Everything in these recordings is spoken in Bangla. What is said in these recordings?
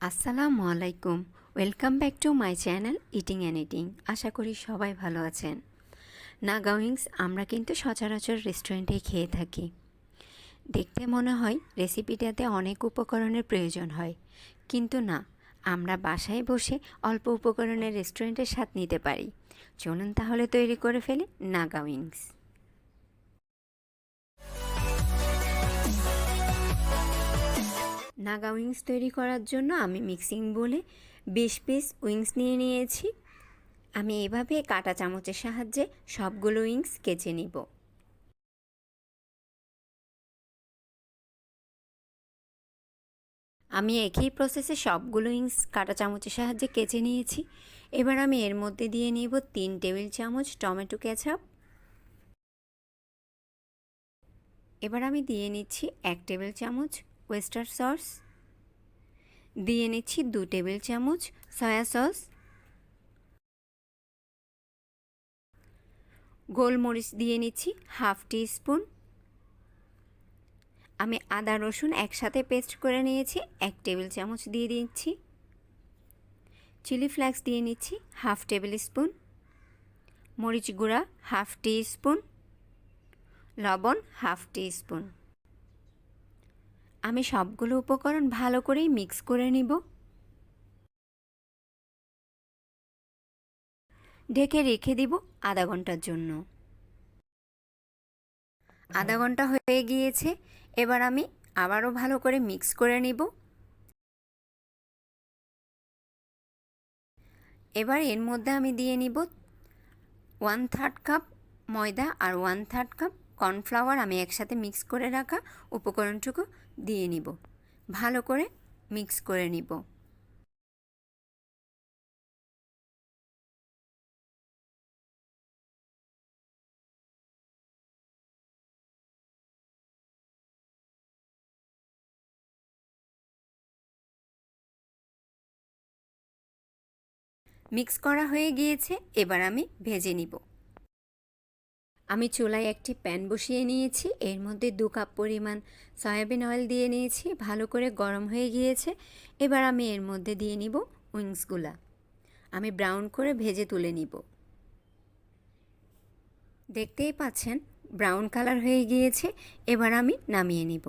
আসসালামু আলাইকুম। Welcome back to my channel eating and eating. আশা করি সবাই ভালো আছেন। নাগা উইংস আমরা কিন্তু সচরাচর রেস্টুরেন্টেই খেয়ে থাকি। দেখতে মনে হয় রেসিপিটাতে অনেক উপকরণের প্রয়োজন হয়, কিন্তু না, আমরা বাসায় বসে অল্প উপকরণের রেস্টুরেন্টের স্বাদ নিতে পারি। চলুন তাহলে তৈরি করে ফেলি নাগা উইংস। নাগা উইংস তৈরি করার জন্য আমি মিক্সিং বোলে 20 পিস উইংস নিয়ে নিয়েছি। আমি এভাবে কাঁটা চামচের সাহায্যে সবগুলো উইংস কেচে নিব। আমি একই প্রসেসে সবগুলো উইংস কাঁটা চামচের সাহায্যে কেচে নিয়েছি। এবার আমি এর মধ্যে দিয়ে নিব 3 টেবিল চামচ টমেটো কেচাপ। এবার আমি দিয়ে নিচ্ছি 1 টেবিল চামচ ওয়েস্টার সস, দিয়ে নিচ্ছি 2 টেবিল চামচ সয়া সস, গোলমরিচ দিয়ে নিচ্ছি হাফ টি স্পুন। আমি আদা রসুন একসাথে পেস্ট করে নিয়েছি, 1 টেবিল চামচ দিয়ে দিচ্ছি। চিলি ফ্লেক্স দিয়ে নিচ্ছি হাফ টেবিল স্পুন, মরিচ গুঁড়া হাফ টি স্পুন, লবণ হাফ টি স্পুন। আমি সবগুলো উপকরণ ভালো করেই মিক্স করে নিব। ঢেকে রেখে দিব আধা ঘন্টার জন্য। আধা ঘন্টা হয়ে গিয়েছে। এবার আমি আবারও ভালো করে মিক্স করে নিব। এবার এর মধ্যে আমি দিয়ে নিব 1/3 কাপ ময়দা আর 1/3 কাপ কর্নফ্লাওয়ার। আমি একসাথে মিক্স করে রাখা উপকরণটুকু দিয়ে নিব, ভালো করে মিক্স করে নিব। মিক্স করা হয়ে গিয়েছে, এবার আমি ভেজে নিব। আমি চুলায় একটি প্যান বসিয়ে নিয়েছি, এর মধ্যে 2 কাপ পরিমাণ সয়াবিন অয়েল দিয়ে নিয়েছি, ভালো করে গরম হয়ে গিয়েছে। এবার আমি এর মধ্যে দিয়ে নিব উইংসগুলা। আমি ব্রাউন করে ভেজে তুলে নিব। দেখতেই পাচ্ছেন ব্রাউন কালার হয়ে গিয়েছে। এবার আমি নামিয়ে নিব।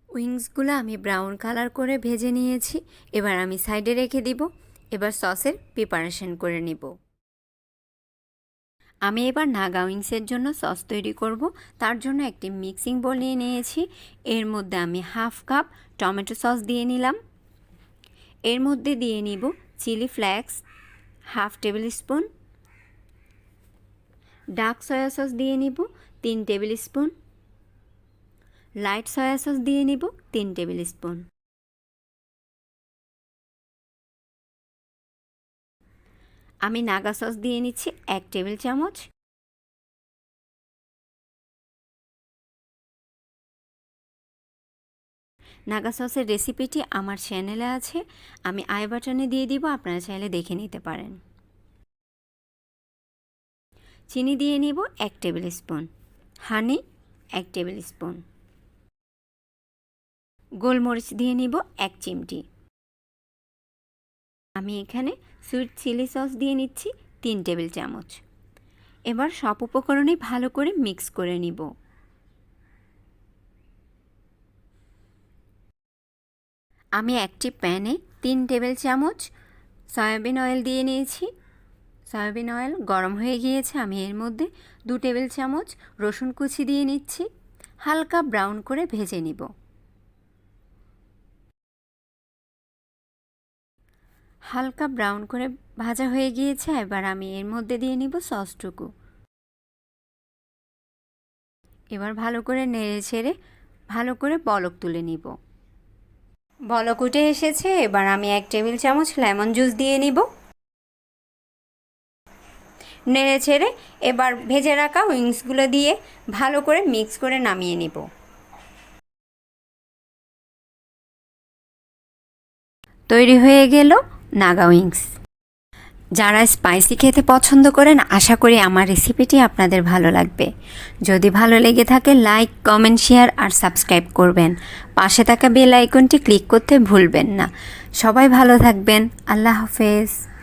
উইংসগুলো আমি ব্রাউন কালার করে ভেজে নিয়েছি, এবার আমি সাইডে রেখে দিব। এবার সসের প্রিপারেশন করে নিব। আমি এবার নাগা উইংসের জন্য সস তৈরি করব। তার জন্য একটি মিক্সিং বোল নিয়ে নিয়েছি, এর মধ্যে আমি হাফ কাপ টমেটো সস দিয়ে নিলাম। এর মধ্যে দিয়ে নিব chilli flakes half tablespoon, dark soya sauce দিয়ে নিব 3 tablespoon, light soya sauce দিয়ে নিব 3 টেবিল স্পুন। আমি নাগা সস দিয়ে নিচ্ছি 1 টেবিল চামচ। নাগা সসের রেসিপিটি আমার চ্যানেলে আছে, আমি আই বাটনে দিয়ে দিব, আপনারা চাইলে দেখে নিতে পারেন। চিনি দিয়ে নিব 1 টেবিল স্পুন, হানি 1 টেবিল স্পুন, গোলমরিচ দিয়ে নিব 1 চিমটি। আমি এখানে সুইট চিলি সস দিয়ে নিচ্ছি 3 টেবিল চামচ। এবার সব উপকরণে ভালো করে মিক্স করে নিব। আমি একটি প্যানে 3 টেবিল চামচ সয়াবিন অয়েল দিয়ে নিয়েছি। সয়াবিন অয়েল গরম হয়ে গিয়েছে, আমি এর মধ্যে 2 টেবিল চামচ রসুন কুচি দিয়ে নিচ্ছি, হালকা ব্রাউন করে ভেজে নিব। হালকা ব্রাউন করে ভাজা হয়ে গিয়েছে, এবার আমি এর মধ্যে দিয়ে নিব সসটুকু। এবার ভালো করে নেড়ে ছেড়ে ভালো করে বলক তুলে নিব। বলক উঠে এসেছে, এবার আমি 1 টেবিল চামচ লেমন জুস দিয়ে নিব। নেড়ে ছেড়ে এবার ভেজে রাখা উইংসগুলো দিয়ে ভালো করে মিক্স করে নামিয়ে নিব। তৈরি হয়ে গেল নাগা উইংস। যারা স্পাইসি খেতে পছন্দ করেন আশা করি আমার রেসিপিটি আপনাদের ভালো লাগবে। যদি ভালো লেগে থাকে লাইক, কমেন্ট, শেয়ার আর সাবস্ক্রাইব করবেন। পাশে থাকা বেল আইকনটি ক্লিক করতে ভুলবেন না। সবাই ভালো থাকবেন। আল্লাহ হাফেজ।